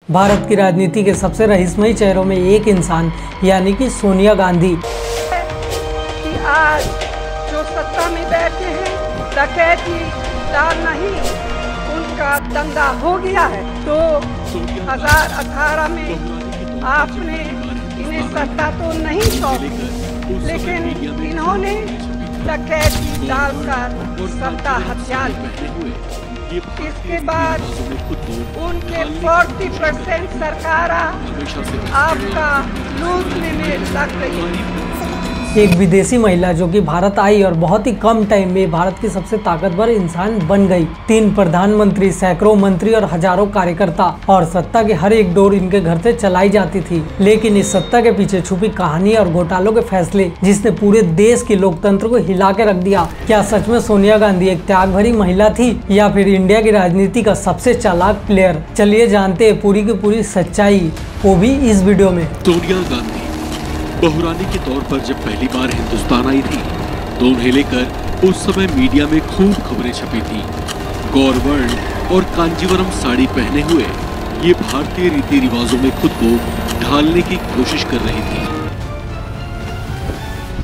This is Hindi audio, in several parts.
भारत की राजनीति के सबसे रहस्यमयी चेहरों में एक इंसान यानी कि सोनिया गांधी। कि आज जो सत्ता में बैठे हैं डकैती दाल नहीं, उनका दंगा हो गया है। तो 2018 में आपने इन्हें सत्ता तो नहीं सौंपी, लेकिन इन्होंने डकैती डालकर सत्ता हथियार ली। इसके बाद उनके 40% सरकार आपका लूटने में लग गई। एक विदेशी महिला जो कि भारत आई और बहुत ही कम टाइम में भारत की सबसे ताकतवर इंसान बन गई। 3 प्रधानमंत्री, सैकड़ों मंत्री और हजारों कार्यकर्ता और सत्ता के हर एक डोर इनके घर से चलाई जाती थी। लेकिन इस सत्ता के पीछे छुपी कहानी और घोटालों के फैसले जिसने पूरे देश के लोकतंत्र को हिला के रख दिया। क्या सच में सोनिया गांधी एक त्याग भरी महिला थी या फिर इंडिया की राजनीति का सबसे चालाक प्लेयर? चलिए जानते हैं पूरी की पूरी सच्चाई, वो भी इस वीडियो में। सोनिया गांधी बहुरानी के तौर पर जब पहली बार हिंदुस्तान आई थी तो उन्हें लेकर उस समय मीडिया में खूब खबरें छपी थी। गौरवर्ण और कांजीवरम साड़ी पहने हुए ये भारतीय रीति रिवाजों में खुद को ढालने की कोशिश कर रही थी।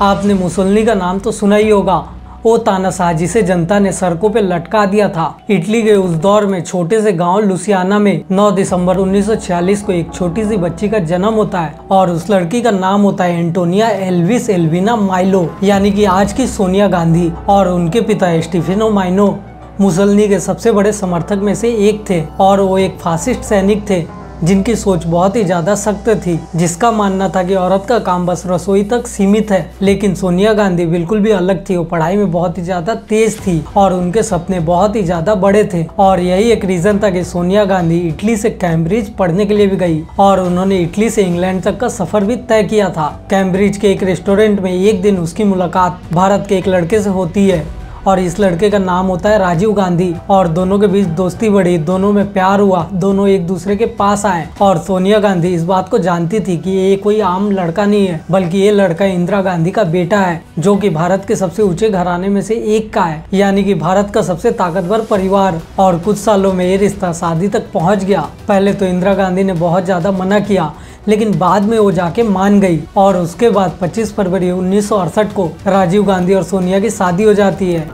आपने मुसोलिनी का नाम तो सुना ही होगा। वो तानाशाह जिसे जनता ने सड़कों पे लटका दिया था। इटली के उस दौर में छोटे से गांव लुसियाना में 9 दिसंबर 1946 को एक छोटी सी बच्ची का जन्म होता है और उस लड़की का नाम होता है एंटोनिया एल्विस एल्विना माइलो, यानी कि आज की सोनिया गांधी। और उनके पिता स्टीफेनो माइनो मुसोलिनी के सबसे बड़े समर्थक में से एक थे और वो एक फासिस्ट सैनिक थे जिनकी सोच बहुत ही ज्यादा सख्त थी, जिसका मानना था कि औरत का काम बस रसोई तक सीमित है। लेकिन सोनिया गांधी बिल्कुल भी अलग थी। वो पढ़ाई में बहुत ही ज्यादा तेज थी और उनके सपने बहुत ही ज्यादा बड़े थे। और यही एक रीजन था कि सोनिया गांधी इटली से कैम्ब्रिज पढ़ने के लिए भी गई और उन्होंने इटली से इंग्लैंड तक का सफर भी तय किया था। कैम्ब्रिज के एक रेस्टोरेंट में एक दिन उसकी मुलाकात भारत के एक लड़के से होती है और इस लड़के का नाम होता है राजीव गांधी। और दोनों के बीच दोस्ती बढ़ी, दोनों में प्यार हुआ, दोनों एक दूसरे के पास आए। और सोनिया गांधी इस बात को जानती थी कि ये कोई आम लड़का नहीं है, बल्कि ये लड़का इंदिरा गांधी का बेटा है, जो कि भारत के सबसे ऊंचे घराने में से एक का है, यानी कि भारत का सबसे ताकतवर परिवार। और कुछ सालों में ये रिश्ता शादी तक पहुँच गया। पहले तो इंदिरा गांधी ने बहुत ज्यादा मना किया, लेकिन बाद में वो जाके मान गई और उसके बाद 25 फरवरी 1968 को राजीव गांधी और सोनिया की शादी हो जाती है।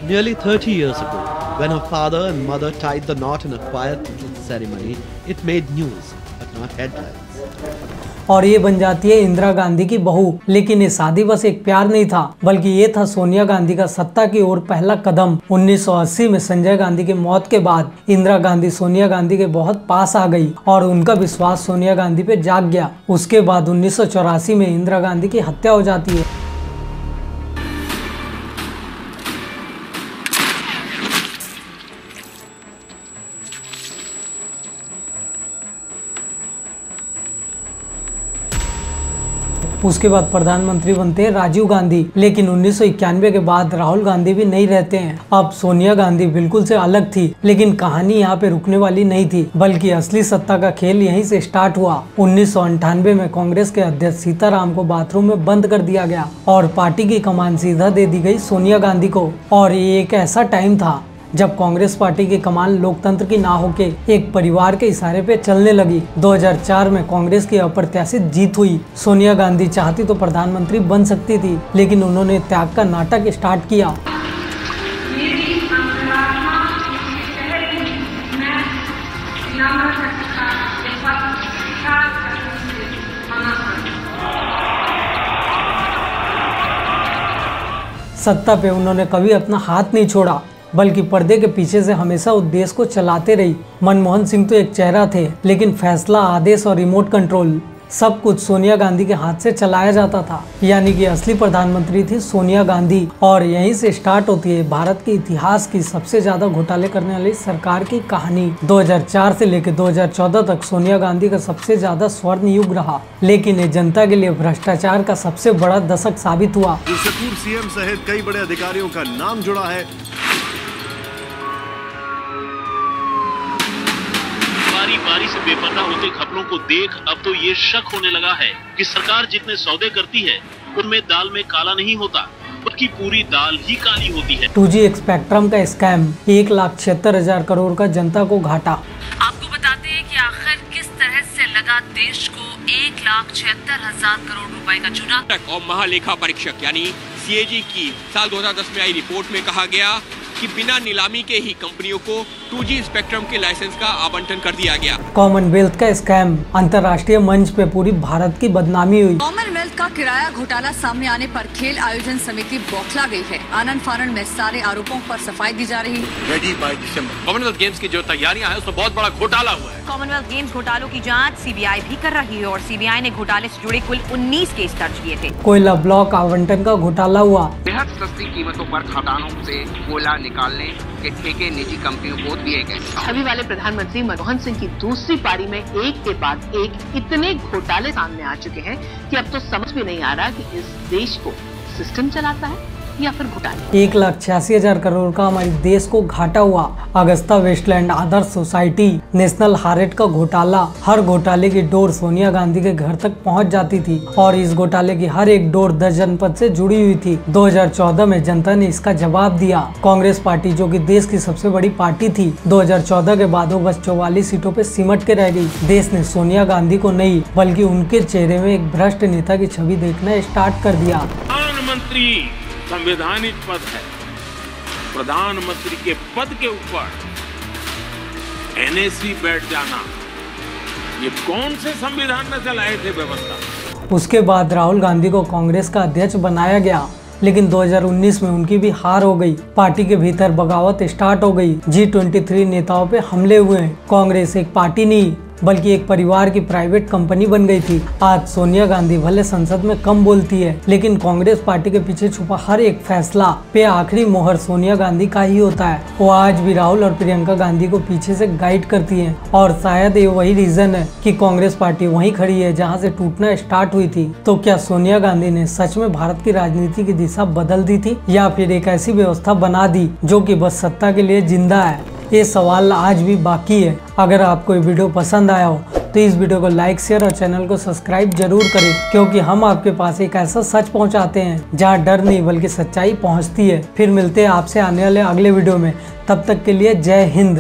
Nearly 30 years ago, when her father and mother tied the knot in a quiet little ceremony, it made news, but not headlines. और ये बन जाती है इंदिरा गांधी की बहू। लेकिन ये शादी बस एक प्यार नहीं था, बल्कि ये था सोनिया गांधी का सत्ता की ओर पहला कदम। 1980 में संजय गांधी की मौत के बाद इंदिरा गांधी सोनिया गांधी के बहुत पास आ गई और उनका विश्वास सोनिया गांधी पे जाग गया। उसके बाद 1984 में इंदिरा गांधी की हत्या हो जाती है। उसके बाद प्रधानमंत्री बनते हैं राजीव गांधी। लेकिन 1991 के बाद राहुल गांधी भी नहीं रहते हैं। अब सोनिया गांधी बिल्कुल से अलग थी, लेकिन कहानी यहाँ पे रुकने वाली नहीं थी, बल्कि असली सत्ता का खेल यहीं से स्टार्ट हुआ। 1998 में कांग्रेस के अध्यक्ष सीताराम को बाथरूम में बंद कर दिया गया और पार्टी की कमान सीधा दे दी गई सोनिया गांधी को। और ये एक ऐसा टाइम था जब कांग्रेस पार्टी की कमान लोकतंत्र की ना होके एक परिवार के इशारे पे चलने लगी। 2004 में कांग्रेस की अप्रत्याशित जीत हुई। सोनिया गांधी चाहती तो प्रधानमंत्री बन सकती थी, लेकिन उन्होंने त्याग का नाटक स्टार्ट किया। सत्ता पे उन्होंने कभी अपना हाथ नहीं छोड़ा, बल्कि पर्दे के पीछे से हमेशा उस देश को चलाते रही। मनमोहन सिंह तो एक चेहरा थे, लेकिन फैसला, आदेश और रिमोट कंट्रोल सब कुछ सोनिया गांधी के हाथ से चलाया जाता था। यानी कि असली प्रधानमंत्री थी सोनिया गांधी। और यहीं से स्टार्ट होती है भारत के इतिहास की सबसे ज्यादा घोटाले करने वाली सरकार की कहानी। 2004 से लेकर 2014 तक सोनिया गांधी का सबसे ज्यादा स्वर्ण युग रहा, लेकिन ये जनता के लिए भ्रष्टाचार का सबसे बड़ा दशक साबित हुआ। जिससे पूर्व सीएम सहित कई बड़े अधिकारियों का नाम जुड़ा है। बारी से बेपर्दा होते खबरों को देख अब तो ये शक होने लगा है कि सरकार जितने सौदे करती है उनमें दाल में काला नहीं होता। उसकी पूरी दाल ही काली होती है। 2G स्पेक्ट्रम का स्कैम, 1,76,000 करोड़ का जनता को घाटा। आपको बताते हैं कि आखिर किस तरह से लगा देश को 1,76,000 करोड़ रुपए का चूना। और महालेखा परीक्षक यानी CAG की साल 2010 में आई रिपोर्ट में कहा गया कि बिना नीलामी के ही कंपनियों को 2G स्पेक्ट्रम के लाइसेंस का आवंटन कर दिया गया। कॉमनवेल्थ का स्कैम, अंतर्राष्ट्रीय मंच पे पूरी भारत की बदनामी हुई। कॉमनवेल्थ का किराया घोटाला सामने आने पर खेल आयोजन समिति बौखला गई है। आनंद फानन में सारे आरोपों पर सफाई दी जा रही है। Ready by December. Commonwealth games की जो तैयारियां हैं उसमें बहुत बड़ा घोटाला हुआ है। कॉमनवेल्थ गेम्स घोटालों की जांच CBI भी कर रही है और CBI ने घोटाले से जुड़े कुल 19 केस दर्ज किए थे। कोयला ब्लॉक आवंटन का घोटाला हुआ। बेहद सस्ती कीमतों पर खदानों से कोयला निकालने के ठेके निजी कंपनियों को दिए गए। छवि वाले प्रधानमंत्री मनमोहन सिंह की दूसरी पारी में एक के बाद एक इतने घोटाले सामने आ चुके हैं कि अब तो समझ में नहीं आ रहा कि इस देश को सिस्टम चलाता है या फिर घोटाले। 1,86,000 करोड़ का हमारे देश को घाटा हुआ। अगस्ता वेस्टलैंड आदर्श सोसाइटी, नेशनल हारेट का घोटाला, हर घोटाले की डोर सोनिया गांधी के घर तक पहुंच जाती थी और इस घोटाले की हर एक डोर 10 जनपद से जुड़ी हुई थी। 2014 में जनता ने इसका जवाब दिया। कांग्रेस पार्टी, जो कि देश की सबसे बड़ी पार्टी थी, 2014 के बाद वो बस 44 सीटों पे सिमट के रह गई। देश ने सोनिया गांधी को नहीं बल्कि उनके चेहरे में एक भ्रष्ट नेता की छवि देखना स्टार्ट कर दिया। प्रधानमंत्री संवैधानिक पद है। प्रधानमंत्री के पद के ऊपर NSC बैठ जाना, ये कौन से संविधान में चलाए थे व्यवस्था? उसके बाद राहुल गांधी को कांग्रेस का अध्यक्ष बनाया गया, लेकिन 2019 में उनकी भी हार हो गई। पार्टी के भीतर बगावत स्टार्ट हो गई। G23 नेताओं पे हमले हुए। कांग्रेस एक पार्टी नहीं बल्कि एक परिवार की प्राइवेट कंपनी बन गई थी। आज सोनिया गांधी भले संसद में कम बोलती है, लेकिन कांग्रेस पार्टी के पीछे छुपा हर एक फैसला पे आखिरी मोहर सोनिया गांधी का ही होता है। वो आज भी राहुल और प्रियंका गांधी को पीछे से गाइड करती हैं और शायद ये वही रीजन है कि कांग्रेस पार्टी वहीं खड़ी है जहां से टूटना स्टार्ट हुई थी। तो क्या सोनिया गांधी ने सच में भारत की राजनीति की दिशा बदल दी थी या फिर एक ऐसी व्यवस्था बना दी जो कि बस सत्ता के लिए जिंदा है? ये सवाल आज भी बाकी है। अगर आपको ये वीडियो पसंद आया हो तो इस वीडियो को लाइक, शेयर और चैनल को सब्सक्राइब जरूर करें, क्योंकि हम आपके पास एक ऐसा सच पहुंचाते हैं जहां डर नहीं बल्कि सच्चाई पहुंचती है। फिर मिलते हैं आपसे आने वाले अगले वीडियो में। तब तक के लिए जय हिंद।